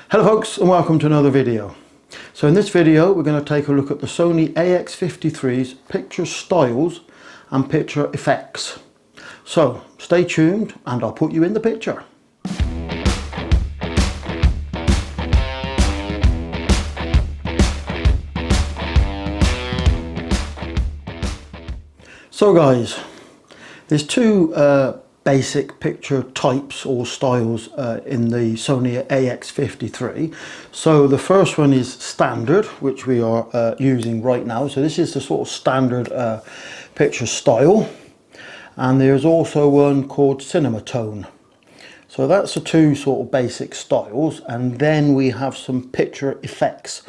Hello folks, and welcome to another video. So in this video we're going to take a look at the Sony AX53's picture styles and picture effects. So stay tuned and I'll put you in the picture. So guys, there's two basic picture types or styles in the Sony AX53. So the first one is standard, which we are using right now. So this is the sort of standard picture style, and there's also one called Cinematone. So that's the two sort of basic styles, and then we have some picture effects.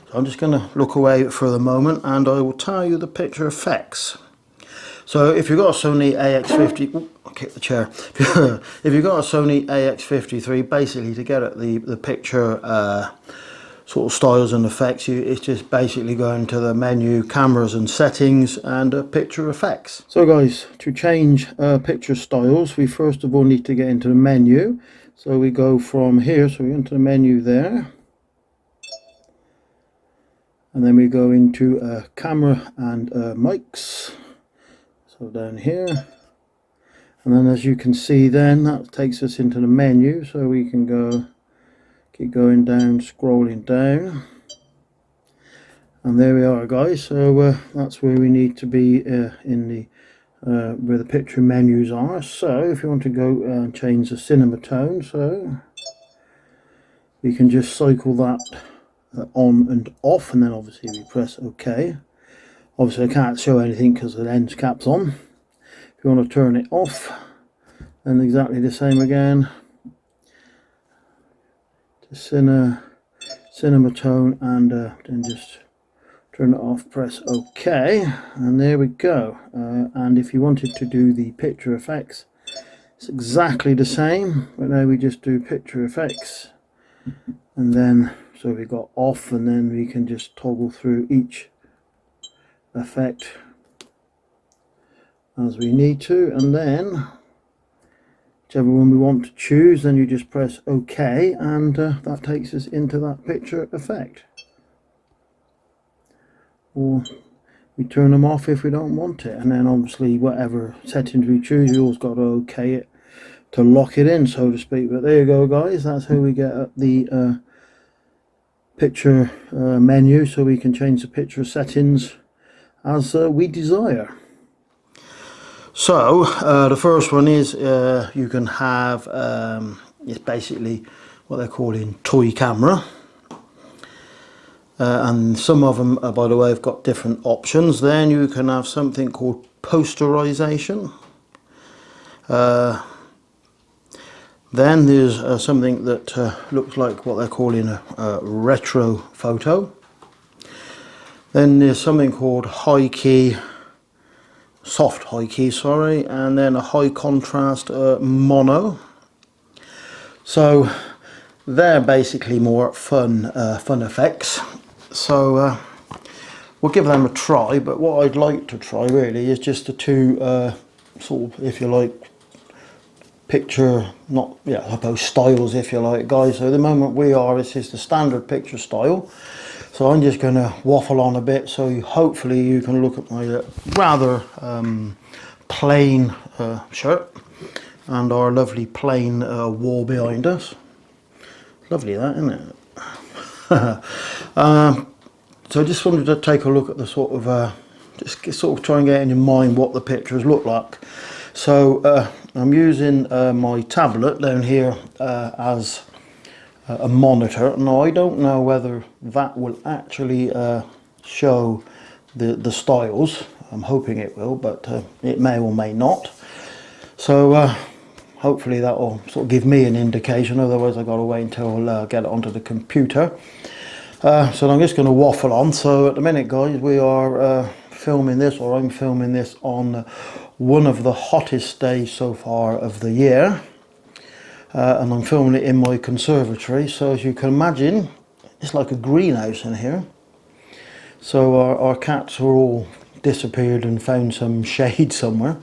So I'm just going to look away for the moment and I will tell you the picture effects. So if you've got a Sony AX50, ooh, I kicked the chair. If you've got a Sony AX53, basically to get at the picture sort of styles and effects, it's just basically going to the menu, cameras and settings, and picture effects. So guys, to change picture styles, we first of all need to get into the menu. So we go from here, so we go into the menu there. And then we go into camera and mics. So down here, and then as you can see then that takes us into the menu, so we can go keep going down, scrolling down, and there we are guys. So that's where we need to be in the where the picture menus are. So if you want to go and change the Cinematone, so we can just cycle that on and off, and then obviously we press OK. Obviously I can't show anything because the lens cap's on. If you want to turn it off, then exactly the same again. To Cinematone, and then just turn it off, press OK, and there we go. And if you wanted to do the picture effects, it's exactly the same, but now we just do picture effects, and then so we got off, and then we can just toggle through each effect as we need to, and then whichever one we want to choose, then you just press OK, and that takes us into that picture effect. Or we turn them off if we don't want it, and then obviously whatever settings we choose, you always got to OK it to lock it in, so to speak. But there you go guys, that's how we get at the picture menu, so we can change the picture settings as we desire. So the first one is you can have it's basically what they're calling toy camera, and some of them by the way have got different options. Then you can have something called posterization. Then there's something that looks like what they're calling a retro photo. Then there's something called soft high key, sorry, and then a high contrast mono. So they're basically more fun effects. So we'll give them a try. But what I'd like to try really is just the two sort of, if you like, picture, not, yeah, I suppose styles, if you like, guys. So at the moment this is the standard picture style. So I'm just going to waffle on a bit, so hopefully you can look at my rather plain shirt and our lovely plain wall behind us. Lovely that, isn't it? So I just wanted to take a look at the sort of, just sort of try and get in your mind what the pictures look like. So I'm using my tablet down here as a monitor. Now I don't know whether that will actually show the styles. I'm hoping it will, but it may or may not. So hopefully that will sort of give me an indication, otherwise I've got to wait until I get it onto the computer. So I'm just going to waffle on. So at the minute guys, we are filming this, or I'm filming this on one of the hottest days so far of the year. And I'm filming it in my conservatory, so as you can imagine it's like a greenhouse in here. So our cats are all disappeared and found some shade somewhere.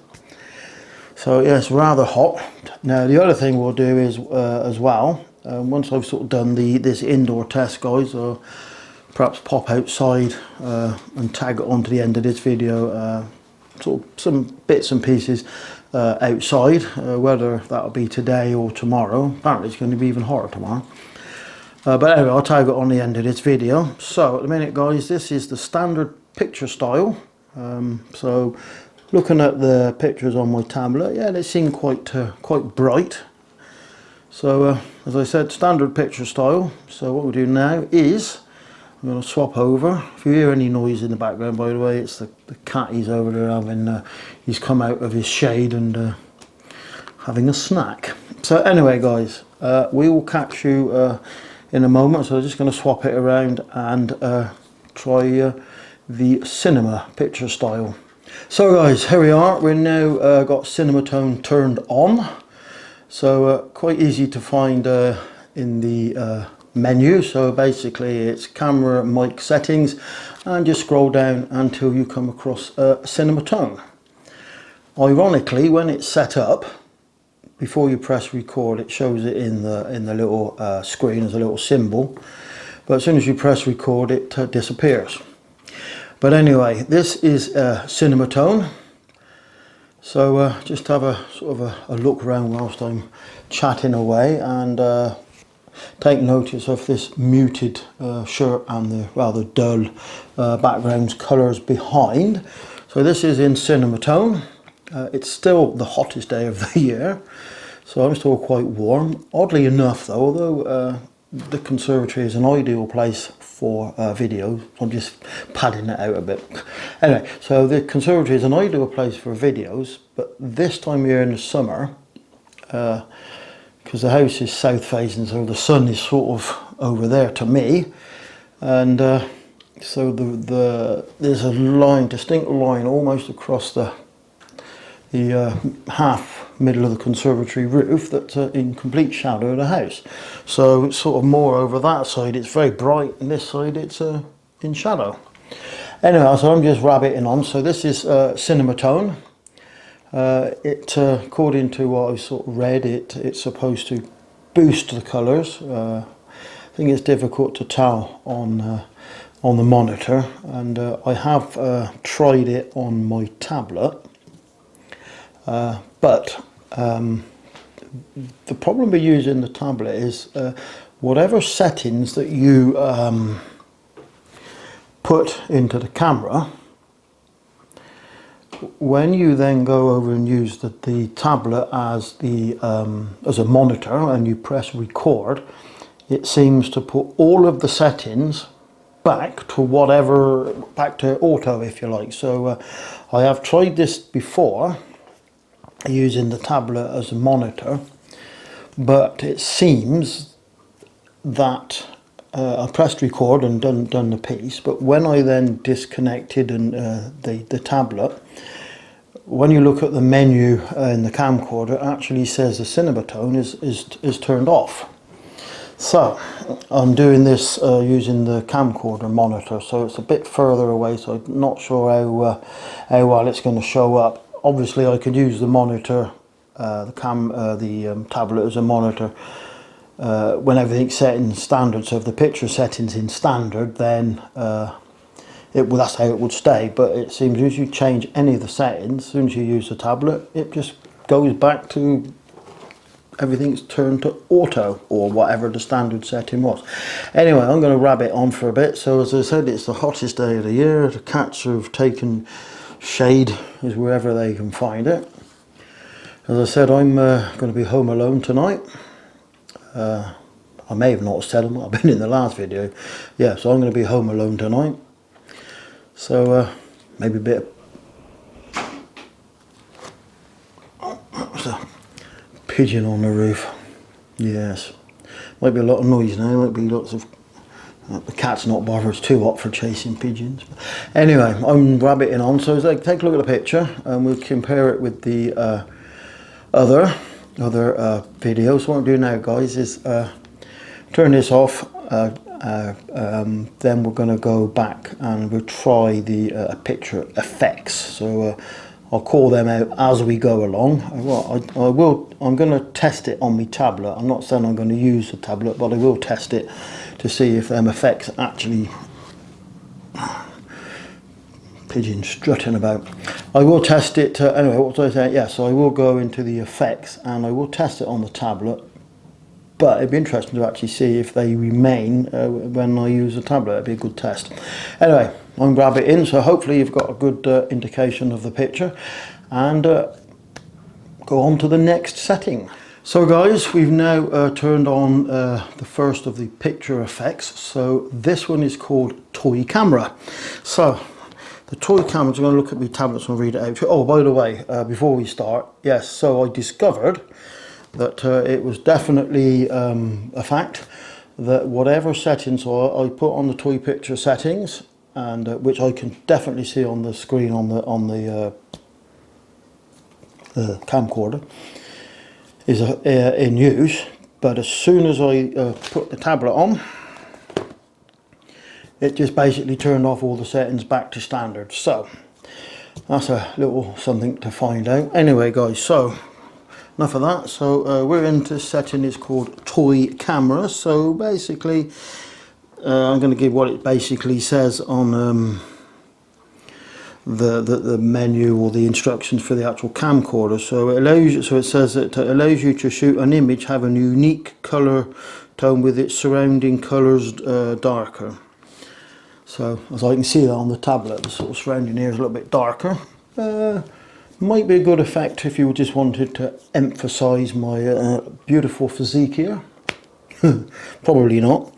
So yeah, it's rather hot. Now the other thing we'll do is as well Once I've sort of done this indoor test, guys, I'll perhaps pop outside and tag it onto the end of this video, sort of some bits and pieces outside, whether that'll be today or tomorrow. Apparently it's going to be even hotter tomorrow. But anyway, I'll tag it on the end of this video. So at the minute, guys, this is the standard picture style. So looking at the pictures on my tablet, yeah, they seem quite bright. So as I said, standard picture style. So what we'll do now is I'm going to swap over. If you hear any noise in the background, by the way, it's the cat. He's over there having, he's come out of his shade and having a snack. So anyway, guys, we will catch you in a moment. So I'm just going to swap it around and try the cinema picture style. So guys, here we are. We're now got Cinematone turned on. So quite easy to find in the menu. So basically it's camera, mic settings, and just scroll down until you come across Cinematone. Ironically, when it's set up, before you press record, it shows it in the little screen as a little symbol, but as soon as you press record, it disappears. But anyway, this is Cinematone. So just have a sort of a look around whilst I'm chatting away, and take notice of this muted shirt and the rather dull background colours behind. So this is in Cinematone. It's still the hottest day of the year, so I'm still quite warm. Oddly enough though, although the conservatory is an ideal place for videos, I'm just padding it out a bit. Anyway, so the conservatory is an ideal place for videos, but this time of year in the summer, because the house is south facing, so the sun is sort of over there to me, and so there's a line, distinct line almost across the half middle of the conservatory roof that's in complete shadow of the house. So it's sort of more over that side, it's very bright, and this side it's in shadow. Anyway, so I'm just rabbiting on. So this is Cinematone. According to what I sort of read, it's supposed to boost the colours. I think it's difficult to tell on the monitor, and I have tried it on my tablet. But the problem with using the tablet is whatever settings that you put into the camera, when you then go over and use the tablet as a monitor and you press record, it seems to put all of the settings back to auto, if you like. So I have tried this before using the tablet as a monitor, but it seems that I pressed record and done the piece, but when I then disconnected and the tablet, when you look at the menu in the camcorder, it actually says the Cinematone is turned off. So I'm doing this using the camcorder monitor, so it's a bit further away, so I'm not sure how well it's going to show up. Obviously I could use the monitor, the tablet as a monitor when everything's set in standard. So if the picture settings in standard, then that's how it would stay. But it seems as you change any of the settings, as soon as you use the tablet, it just goes back to everything's turned to auto or whatever the standard setting was. Anyway, I'm going to rabbit on for a bit. So as I said, it's the hottest day of the year. The cats have taken shade is wherever they can find it. As I said, I'm going to be home alone tonight. I may have not said I've been in the last video. Yeah, so I'm going to be home alone tonight. So maybe a bit of a pigeon on the roof. Yes, might be a lot of noise now. Might be lots of the cat's not bothered, it's too hot for chasing pigeons. But anyway, I'm rabbiting on, so it's like, take a look at the picture and we'll compare it with the other videos. So what I'm doing now, guys, is turn this off, then we're going to go back and we'll try the picture effects. So I'll call them out as we go along. I'm going to test it on my tablet. I'm not saying I'm going to use the tablet, but I will test it to see if them effects actually... Pigeon strutting about. I will test it, anyway, what was I saying? Yeah, so I will go into the effects and I will test it on the tablet, but it'd be interesting to actually see if they remain when I use the tablet. It'd be a good test. Anyway, I'm grab it in, so hopefully you've got a good indication of the picture, and go on to the next setting. So guys, we've now turned on the first of the picture effects. So this one is called Toy Camera. So the toy camera, I'm going to look at my tablets and read it out. Oh, by the way, before we start, yes, so I discovered that it was definitely a fact that whatever settings I put on the toy picture settings, and which I can definitely see on the screen on the camcorder, is in use. But as soon as I put the tablet on, it just basically turned off all the settings back to standard. So that's a little something to find out. Anyway guys, so enough of that. So we're into setting is called Toy Camera. So basically I'm going to give what it basically says on the menu or the instructions for the actual camcorder. So it allows you, so it says it allows you to shoot an image having a unique color tone with its surrounding colors darker. So as I can see that on the tablet, the sort of surrounding here is a little bit darker. Might be a good effect if you just wanted to emphasize my beautiful physique here. Probably not.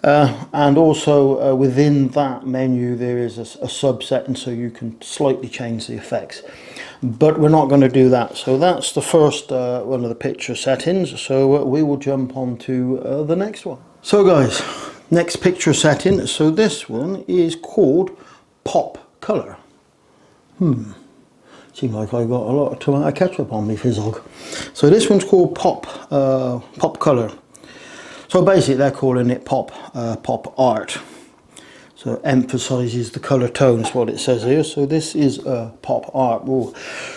And also within that menu there is a sub-setting, so you can slightly change the effects. But we're not going to do that. So that's the first one of the picture settings. So we will jump on to the next one. So guys, next picture setting. So this one is called Pop Color. Seems like I got a lot of tomato ketchup on me fizzog. So this one's called Pop Color. So basically they're calling it pop art. So it emphasizes the color tones, what it says here. So this is pop art. Ooh.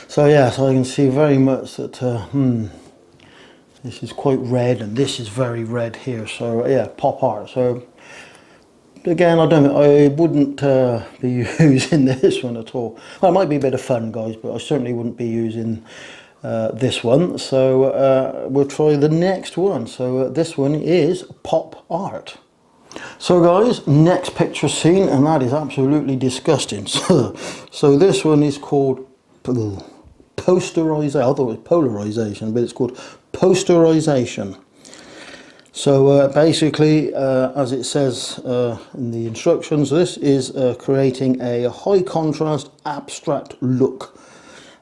So yeah, so I can see very much that this is quite red and this is very red here. So yeah, pop art. So again, I wouldn't be using this one at all. Well, it might be a bit of fun guys, but I certainly wouldn't be using this one. So we'll try the next one. So this one is pop art. So guys, next picture scene, and that is absolutely disgusting. So this one is called posterization. I thought it was polarization, but it's called posterization. So basically, as it says in the instructions, this is creating a high contrast abstract look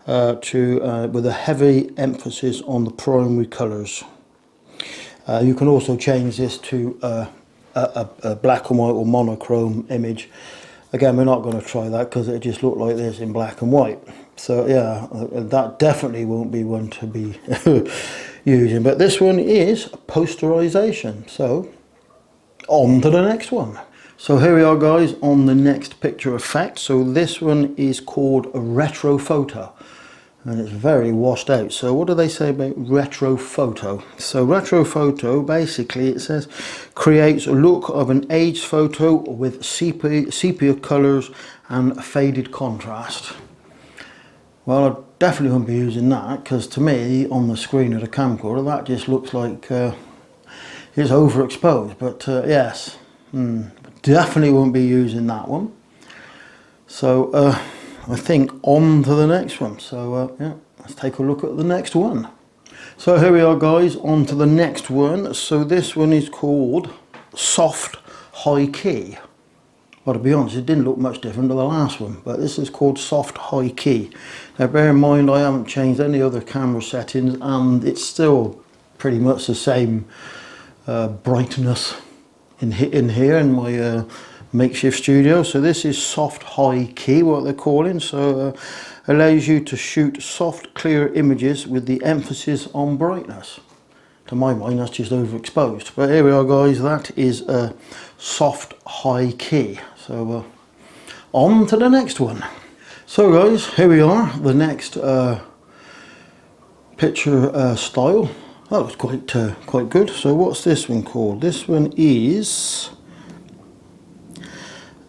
with a heavy emphasis on the primary colours. You can also change this to a black and white or monochrome image. Again, we're not going to try that because it just looked like this in black and white. So yeah, that definitely won't be one to be using. But this one is posterization. So on to the next one. So here we are guys on the next picture effect. So this one is called a retro photo. And it's very washed out. So what do they say about retro photo? So retro photo, basically it says, creates a look of an aged photo with sepia colours and faded contrast. Well, I definitely won't be using that, because to me, on the screen of the camcorder, that just looks like it's overexposed. But yes, definitely won't be using that one. So I think on to the next one. So yeah, let's take a look at the next one. So here we are guys, on to the next one. So this one is called Soft High Key. Well, to be honest, it didn't look much different to the last one, but this is called Soft High Key. Now bear in mind, I haven't changed any other camera settings and it's still pretty much the same brightness in here in my makeshift studio. So this is Soft High Key, what they're calling. So allows you to shoot soft clear images with the emphasis on brightness. To my mind, that's just overexposed. But here we are guys, that is a Soft High Key. So on to the next one. So guys, here we are, the next picture style. That was quite good. So what's this one called? This one is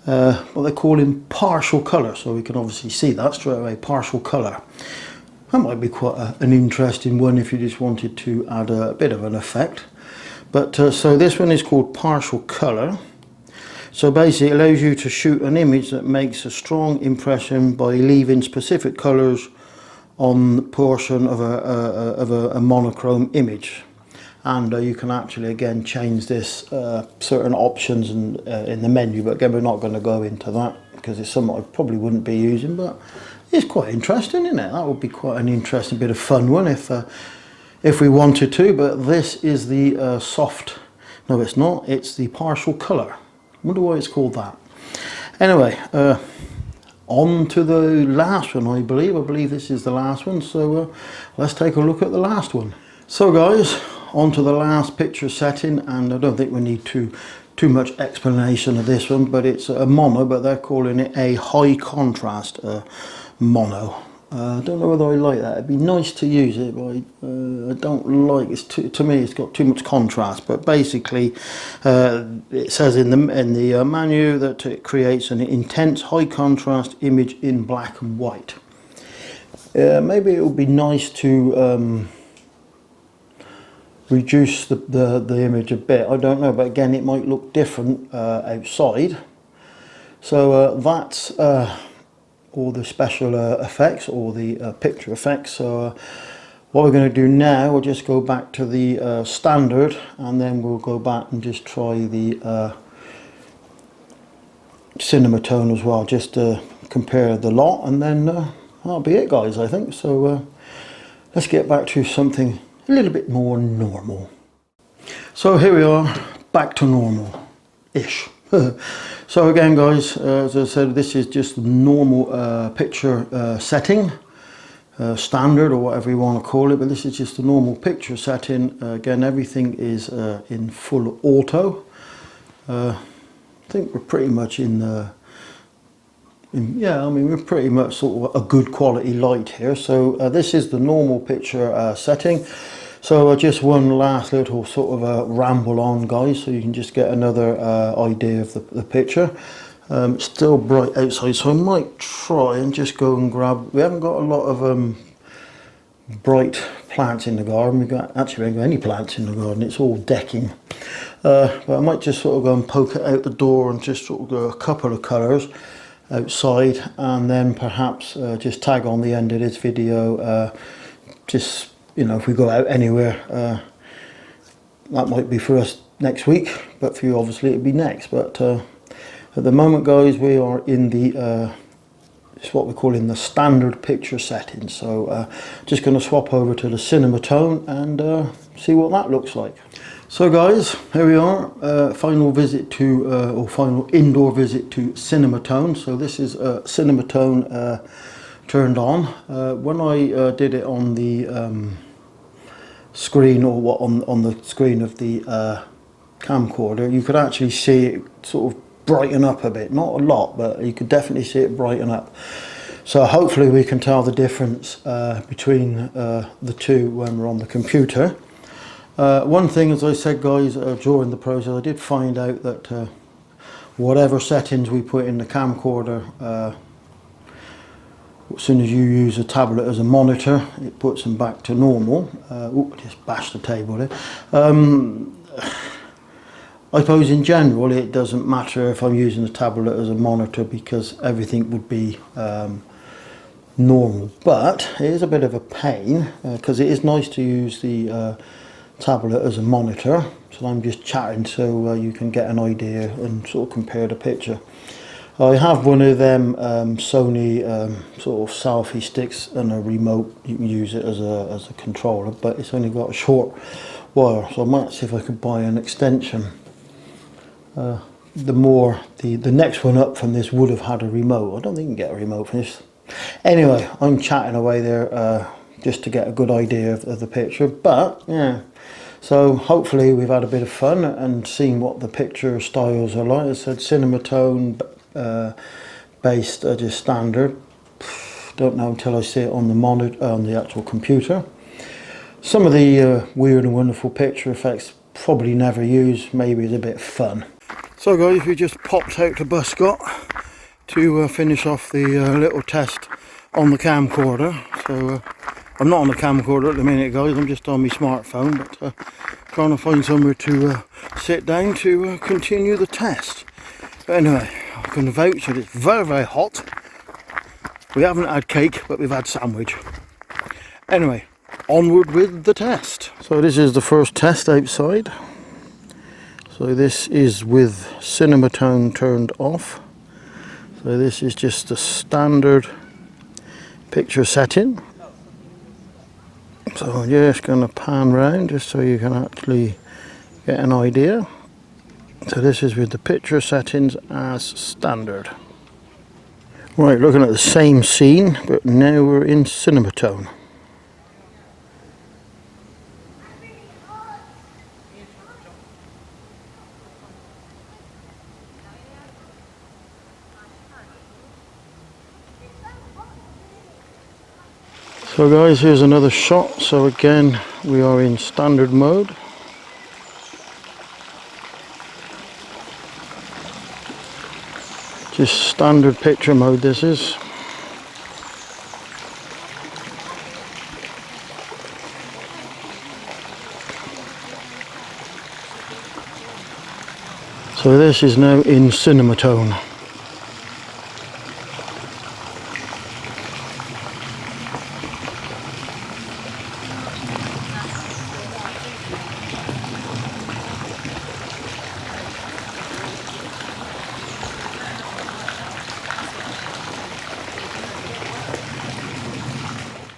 what they call in partial colour. So we can obviously see that straight away, partial colour. That might be quite an interesting one if you just wanted to add a bit of an effect. But so this one is called partial colour. So basically it allows you to shoot an image that makes a strong impression by leaving specific colours on the portion of a monochrome image. And you can actually again change this certain options in the menu, but again we're not going to go into that because it's something I probably wouldn't be using, but it's quite interesting, isn't it? That would be quite an interesting bit of fun one if we wanted to. But this is the soft, no it's not, it's the partial colour. I wonder why it's called that. Anyway, on to the last one, I believe this is the last one, so let's take a look at the last one. So guys, on to the last picture setting, and I don't think we need too much explanation of this one, but it's a mono, but they're calling it a high contrast mono. I don't know whether I like that. It'd be nice to use it, but I don't like it. To me, it's got too much contrast. But basically, it says in the menu that it creates an intense, high contrast image in black and white. Maybe it would be nice to reduce the image a bit. I don't know, but again, it might look different outside. So that's all the special effects, or the picture effects. So what we're going to do now, we'll just go back to the standard, and then we'll go back and just try the Cinematone as well, just to compare the lot, and then that'll be it guys, I think. So let's get back to something a little bit more normal. So here we are, back to normal-ish. So again guys, as I said, this is just the normal picture setting, standard or whatever you want to call it, but this is just the normal picture setting. Again, everything is in full auto. I think we're pretty much yeah, I mean we're pretty much sort of a good quality light here. So this is the normal picture setting. So just one last little sort of a ramble on guys, so you can just get another idea of the picture. Still bright outside, so I might try and just go and grab, we haven't got a lot of bright plants in the garden. We haven't got any plants in the garden, it's all decking. But I might just sort of go and poke it out the door and just sort of go a couple of colours outside, and then perhaps just tag on the end of this video, just, you know, if we go out anywhere, that might be for us next week, but for you obviously it'd be next. But at the moment guys, we are in the it's what we call in the standard picture setting. So just going to swap over to the Cinematone and see what that looks like. So guys, here we are, final visit to or final indoor visit to Cinematone. So this is Cinematone turned on. When I did it on the screen, or what on the screen of the camcorder, you could actually see it sort of brighten up a bit, not a lot, but you could definitely see it brighten up. So hopefully we can tell the difference between the two when we're on the computer. One thing, as I said guys, during the process, I did find out that whatever settings we put in the camcorder, as soon as you use a tablet as a monitor, it puts them back to normal. Oops, just bashed the table there. I suppose in general it doesn't matter if I'm using the tablet as a monitor, because everything would be normal. But it is a bit of a pain, because it is nice to use the tablet as a monitor. So I'm just chatting so you can get an idea and sort of compare the picture. I have one of them Sony sort of selfie sticks and a remote. You can use it as a controller, but it's only got a short wire, so I might see if I could buy an extension. The next one up from this would have had a remote. I don't think you can get a remote from this. Anyway, I'm chatting away there just to get a good idea of the picture. But yeah, so hopefully we've had a bit of fun and seen what the picture styles are like. I said Cinematone based, just standard. Don't know until I see it on the monitor, on the actual computer. Some of the weird and wonderful picture effects probably never used, maybe it's a bit fun. So guys, we just popped out to Buscott to finish off the little test on the camcorder. So I'm not on the camcorder at the minute guys, I'm just on my smartphone, but trying to find somewhere to sit down to continue the test. But anyway, I can vouch that it's very, very hot. We haven't had cake, but we've had sandwich. Anyway, onward with the test. So this is the first test outside. So this is with Cinematone turned off. So this is just the standard picture setting. So I'm just going to pan round just so you can actually get an idea. So this is with the picture settings as standard. Right, looking at the same scene, but now we're in Cinematone. So guys, here's another shot. So again, we are in standard mode. Just standard picture mode this is. So this is now in Cinematone.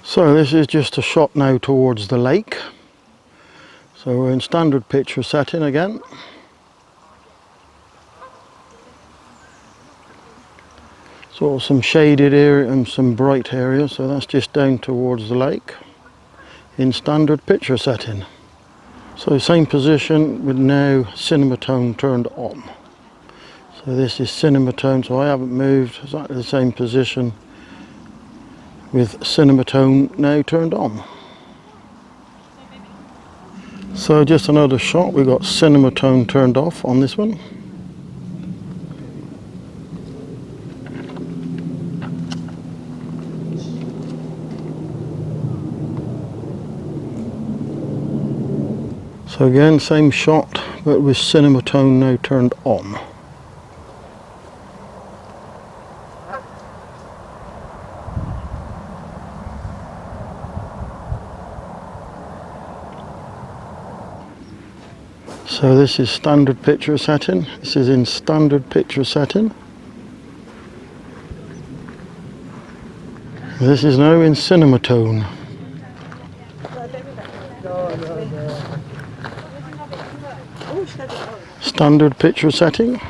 So this is just a shot now towards the lake. So we're in standard picture setting again. Sort of some shaded area and some bright areas, so that's just down towards the lake in standard picture setting. So same position with now Cinematone turned on. So this is Cinematone, so I haven't moved, exactly the same position with Cinematone now turned on. So just another shot, we've got Cinematone turned off on this one. So again, same shot, but with Cinematone now turned on. So this is standard picture setting. This is in standard picture setting. This is now in Cinematone. Standard picture setting.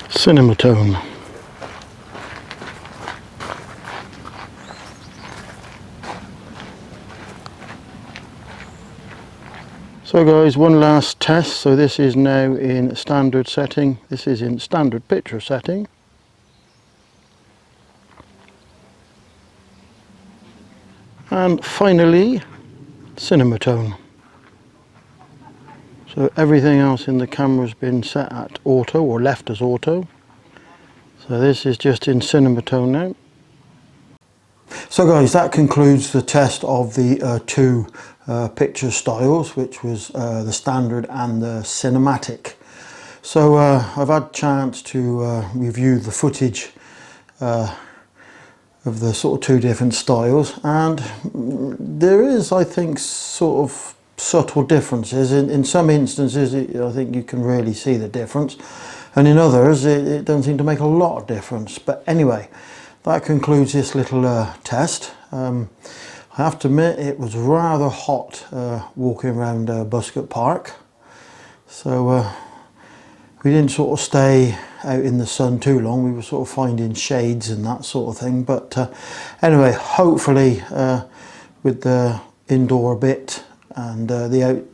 Cinematone. So guys, one last test. So this is now in standard setting. This is in standard picture setting. And finally, Cinematone. So everything else in the camera's been set at auto or left as auto. So this is just in Cinematone now. So guys, that concludes the test of the two picture styles, which was the standard and the cinematic. So I've had a chance to review the footage of the sort of two different styles, and there is, I think, sort of subtle differences. In some instances I think you can really see the difference, and in others it doesn't seem to make a lot of difference. But anyway, that concludes this little test. I have to admit it was rather hot walking around Buscott Park, so we didn't sort of stay out in the sun too long. We were sort of finding shades and that sort of thing. But anyway, hopefully with the indoor bit and the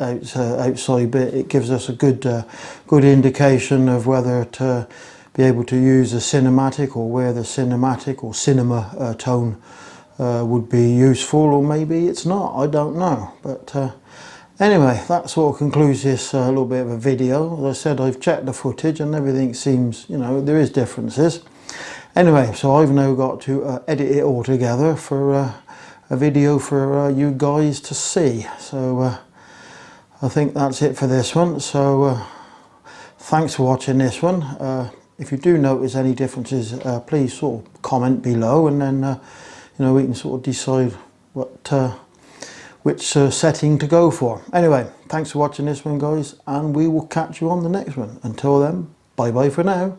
outside bit, it gives us a good indication of whether to be able to use a cinematic, or where the cinematic or cinema tone would be useful, or maybe it's not, I don't know. But anyway, that sort of concludes this little bit of a video. As I said, I've checked the footage and everything seems, you know, there is differences. Anyway, so I've now got to edit it all together for a video for you guys to see. So I think that's it for this one. So thanks for watching this one. If you do notice any differences, please sort of comment below, and then you know, we can sort of decide what which setting to go for. Anyway, thanks for watching this one, guys, and we will catch you on the next one. Until then, bye bye for now.